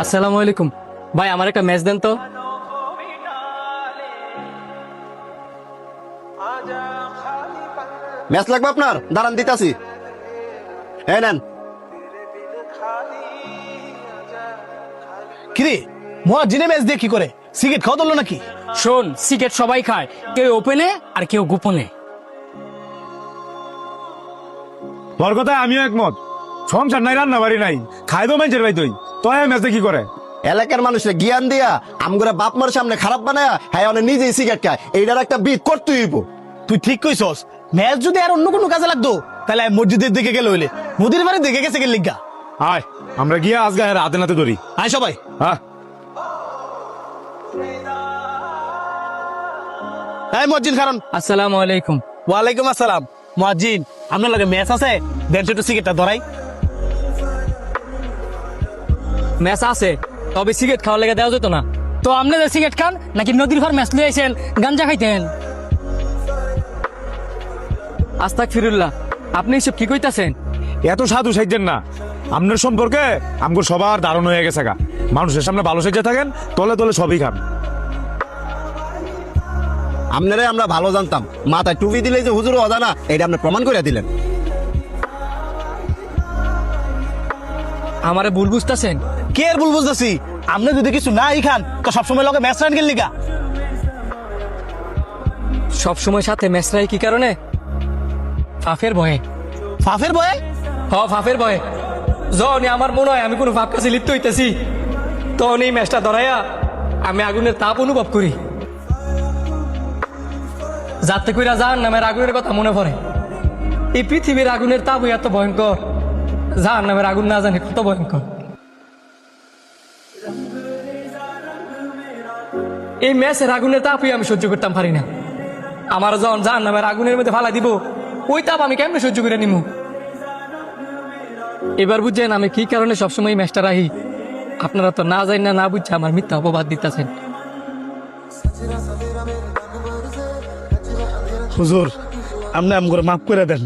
আসসালামু আলাইকুম ভাই, আমার একটা ম্যাচ দেন তো। ম্যাচ লাগবে আপনার? দাঁড়ান দিতাছি। এই নেন। কিরে মুয়াজ্জিনে ম্যাচ দিয়ে কি করে? সিগারেট খাওয়া ধরলো নাকি? শোন, সিগারেট সবাই খায়, কেউ ওপেনে আর কেউ গোপনে। তোর কথায় আমিও একমত। সংসার নাই, রান্না বাড়ি নাই, খাই দো মানুষের ভাই তুই ম্যাচে কি করে? এলাকার মানুষের জ্ঞান দিয়া আমগরা বাপ মার সামনে খারাপ বানায়া হ্যাঁ অনেক নিজেই সিগারেট খায়, এইটার একটা বিট করতেই হইব। তুই ঠিক কইছস। ম্যাচ যদি আর অন্য কোনো কাজে লাগতো তাহলে আমি মসজিদের দিকে গেলে হইলে নদীর বাড়ি দেখে গেছে লিগা। আয় আমরা গিয়ে আজকে হাতে নাতে ধরি। আয় সবাই। হ্যাঁ এই মসজিদ কারণ। আসসালামু আলাইকুম। ওয়ালাইকুম আসসালাম। মুয়াজ্জিন আপনার লাগে ম্যাচ আছে, দেড়শো একটু সিগারেটটা ধরাই। ম্যাচ আছে, তবে সিগারেট খাওয়ার লেগে দেওয়া যেত না। তো আপনি যে সিগারেট খান নাকি নদীর ঘর ম্যাচ লিয়ে আইছেন গাঞ্জা খাইতেন? আস্তাক ফিরুল্লাহ, আপনি এসব কি কইতাছেন? এত সাধু সাইজেন না। আপনার সম্পর্কে আমগো সবার ধারণ হয়ে গেছে গা। মানুষের সামনে ভালো সাইজে থাকেন, তলে তলে সবই খান। আপনারাই আমরা ভালো জানতাম, মাথায় টুপি দিলে যে হুজুর অজানা এটা আপনি প্রমাণ করে দিলেন। আমারে ভুল বুঝতেছেন? কে আর ভুল বুঝতেছি? আপনি যদি কিছু নাই খান তো সবসময় লগে ম্যাচ রান গেল লিগা। সব সময় সাথে ম্যাচ রাই কি কারণে? ফাফের ভয়ে। ফাফের বয়ে? ফাফের ভয়ে। যখনই আমার মনে হয় আমি কোনো ফাপ কাছে লিপ্ত হইতেছি, তখন এই ম্যাচটা ধরাইয়া আমি আগুনের তাপ অনুভব করি। যাতে কইরা জাহান নামের আগুনের কথা মনে পড়ে। এই পৃথিবীর আগুনের তাপই এত ভয়ঙ্কর, জাহান নামের আগুন না জানি কত ভয়ঙ্কর। এই ম্যাচের আগুনের তাপই আমি সহ্য করতাম পারি না। আমার যখন জাহান নামের আগুনের মধ্যে ফালাই দিব, ওই তাপ আমি কেমনে সহ্য করে নিমু? এবার বুঝছেন আমি কি কারণে সবসময় ম্যাচটা রাহি। আপনারা তো না জানি না বুঝছে আমার মিথ্যা অপবাদ দিতেছেন। হুজুর আপনি আমগরে মাফ করে দেন।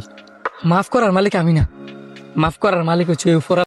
মাফ করার মালিক আমি না, মাফ করার মালিক হচ্ছে উপর